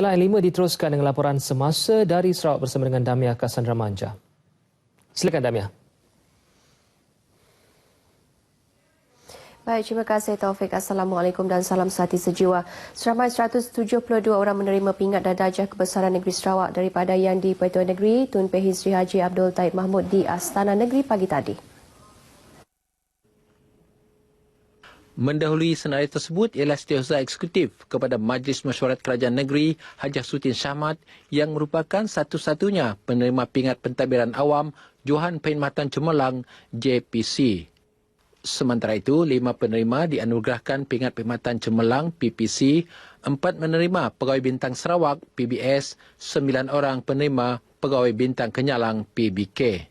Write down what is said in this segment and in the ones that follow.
Line 5 diteruskan dengan laporan semasa dari Sarawak bersama dengan Damia Cassandra Manja. Silakan Damia. Baik, terima kasih Taufik. Assalamualaikum dan salam sehati sejiwa. Seramai 172 orang menerima pingat dan darjah kebesaran negeri Sarawak daripada Yang di-Pertua Negeri Tun Pehin Sri Haji Abdul Taib Mahmud di Astana Negeri pagi tadi. Mendahului senarai tersebut ialah Setiausaha Eksekutif kepada Majlis Mesyuarat Kerajaan Negeri Hajah Sutin Syahmat yang merupakan satu-satunya penerima pingat pentadbiran awam Johan Perkhidmatan Cemerlang JPC. Sementara itu, 5 penerima dianugerahkan pingat perkhidmatan cemerlang PPC, 4 menerima pegawai bintang Sarawak PBS, 9 orang penerima pegawai bintang Kenyalang PBK.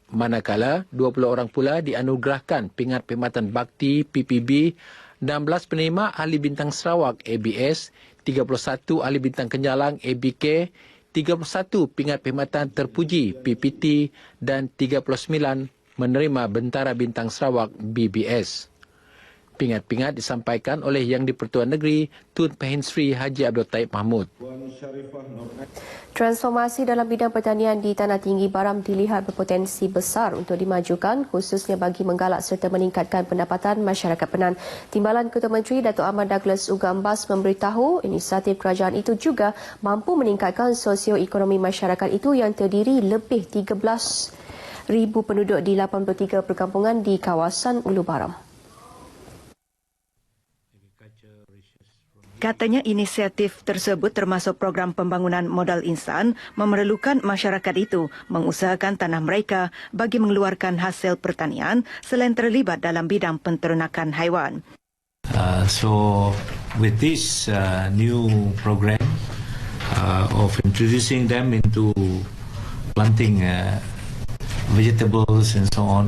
Manakala 20 orang pula dianugerahkan pingat perkhidmatan bakti PPB, 16 penerima ahli bintang Sarawak ABS, 31 ahli bintang Kenyalang ABK, 31 pingat perkhidmatan terpuji PPT dan 39 menerima Bentara Bintang Sarawak BBS. Pingat-pingat disampaikan oleh Yang di-Pertua Negeri Tun Pehin Sri Haji Abdul Taib Mahmud. Transformasi dalam bidang pertanian di Tanah Tinggi Baram dilihat berpotensi besar untuk dimajukan khususnya bagi menggalak serta meningkatkan pendapatan masyarakat Penan. Timbalan Ketua Menteri Datuk Ahmad Douglas Ugambas memberitahu inisiatif kerajaan itu juga mampu meningkatkan sosioekonomi masyarakat itu yang terdiri lebih 13,000 penduduk di 83 perkampungan di kawasan Ulu Baram. Katanya inisiatif tersebut termasuk program pembangunan modal insan memerlukan masyarakat itu mengusahakan tanah mereka bagi mengeluarkan hasil pertanian selain terlibat dalam bidang penternakan haiwan. So with this new program of introducing them into planting vegetables and so on,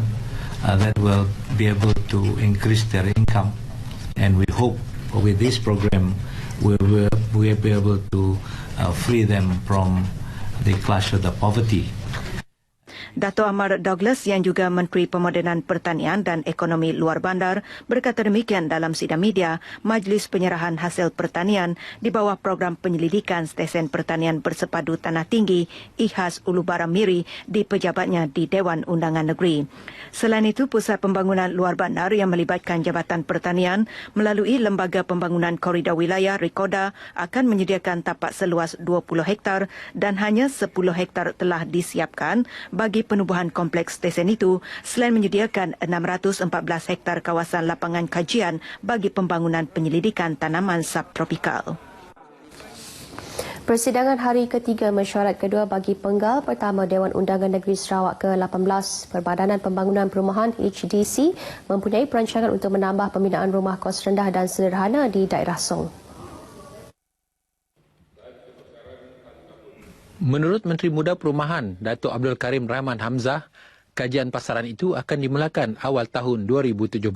that will be able to increase their income, and we hope with this program we will be able to free them from the clash of the poverty. Dato' Ahmad Douglas yang juga Menteri Pemodenan Pertanian dan Ekonomi Luar Bandar berkata demikian dalam sidang media Majlis Penyerahan Hasil Pertanian di bawah program penyelidikan Stesen Pertanian Bersepadu Tanah Tinggi IHAS Ulu Baram Miri di pejabatnya di Dewan Undangan Negeri. Selain itu, Pusat Pembangunan Luar Bandar yang melibatkan Jabatan Pertanian melalui Lembaga Pembangunan Koridor Wilayah Rikoda akan menyediakan tapak seluas 20 hektar dan hanya 10 hektar telah disiapkan bagi penubuhan kompleks stesen itu selain menyediakan 614 hektar kawasan lapangan kajian bagi pembangunan penyelidikan tanaman subtropikal. Persidangan hari ketiga mesyuarat kedua bagi penggal pertama Dewan Undangan Negeri Sarawak ke-18 Perbadanan Pembangunan Perumahan HDC mempunyai perancangan untuk menambah pembinaan rumah kos rendah dan sederhana di daerah Song. Menurut Menteri Muda Perumahan Datuk Abdul Karim Rahman Hamzah, kajian pasaran itu akan dimulakan awal tahun 2017.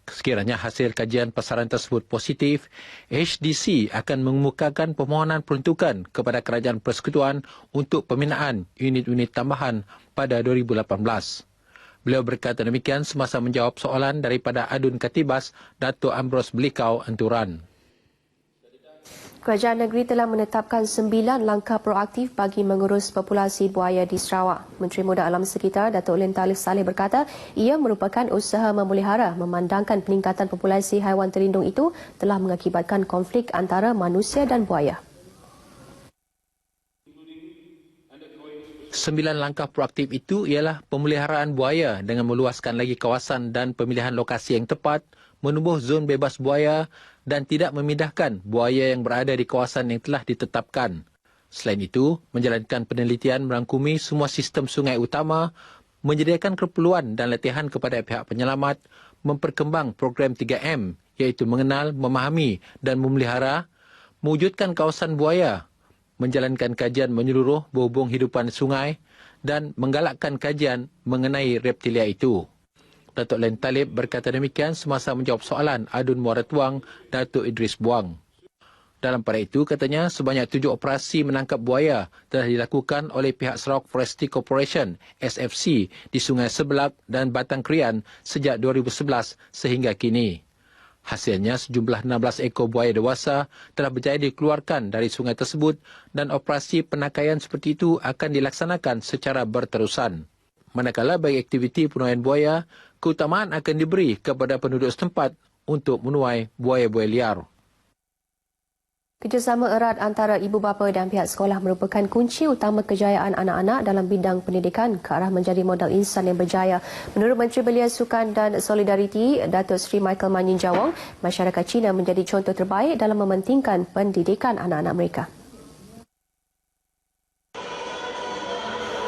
Sekiranya hasil kajian pasaran tersebut positif, HDC akan mengemukakan permohonan peruntukan kepada Kerajaan Persekutuan untuk pembinaan unit-unit tambahan pada 2018. Beliau berkata demikian semasa menjawab soalan daripada Adun Katibas Datuk Ambrose Belikau Anturan. Kerajaan negeri telah menetapkan 9 langkah proaktif bagi mengurus populasi buaya di Sarawak. Menteri Muda Alam Sekitar Datuk Lim Talib Saleh berkata ia merupakan usaha memelihara memandangkan peningkatan populasi haiwan terlindung itu telah mengakibatkan konflik antara manusia dan buaya. 9 langkah proaktif itu ialah pemeliharaan buaya dengan meluaskan lagi kawasan dan pemilihan lokasi yang tepat, menubuh zon bebas buaya dan tidak memindahkan buaya yang berada di kawasan yang telah ditetapkan. Selain itu, menjalankan penelitian merangkumi semua sistem sungai utama, menyediakan keperluan dan latihan kepada pihak penyelamat, memperkembang program 3M iaitu mengenal, memahami dan memelihara, mewujudkan kawasan buaya, menjalankan kajian menyeluruh berhubung hidupan sungai dan menggalakkan kajian mengenai reptilia itu. Datuk Len Talib berkata demikian semasa menjawab soalan Adun Muaratuang Datuk Idris Buang. Dalam pada itu, katanya sebanyak 7 operasi menangkap buaya telah dilakukan oleh pihak Sarawak Forestry Corporation SFC di Sungai Sebelak dan Batang Krian sejak 2011 sehingga kini. Hasilnya, sejumlah 16 ekor buaya dewasa telah berjaya dikeluarkan dari sungai tersebut dan operasi penakaian seperti itu akan dilaksanakan secara berterusan. Manakala bagi aktiviti penuaian buaya, keutamaan akan diberi kepada penduduk setempat untuk menuai buaya-buaya liar. Kerjasama erat antara ibu bapa dan pihak sekolah merupakan kunci utama kejayaan anak-anak dalam bidang pendidikan ke arah menjadi modal insan yang berjaya. Menurut Menteri Belia Sukan dan Solidariti, Datuk Seri Michael Manyin Jawong, masyarakat Cina menjadi contoh terbaik dalam mementingkan pendidikan anak-anak mereka.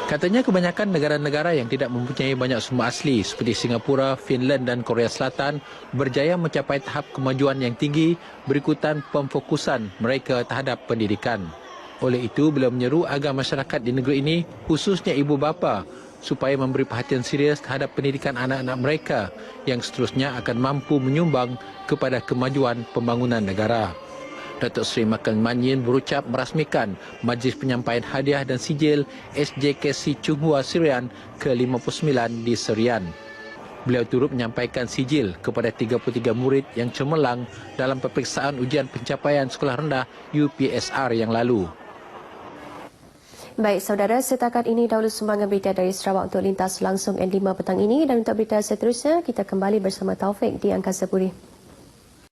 Katanya kebanyakan negara-negara yang tidak mempunyai banyak sumber asli seperti Singapura, Finland dan Korea Selatan berjaya mencapai tahap kemajuan yang tinggi berikutan pemfokusan mereka terhadap pendidikan. Oleh itu, beliau menyeru agar masyarakat di negeri ini, khususnya ibu bapa, supaya memberi perhatian serius terhadap pendidikan anak-anak mereka yang seterusnya akan mampu menyumbang kepada kemajuan pembangunan negara. Datuk Seri Michael Manyin berucap merasmikan Majlis Penyampaian Hadiah dan Sijil SJKC Chunghua Serian ke-59 di Serian. Beliau turut menyampaikan sijil kepada 33 murid yang cemerlang dalam peperiksaan ujian pencapaian sekolah rendah UPSR yang lalu. Baik, saudara, setakat ini dahulu sumbangan berita dari Sarawak untuk lintas langsung N5 petang ini, dan untuk berita seterusnya kita kembali bersama Taufik di Angkasa Puri.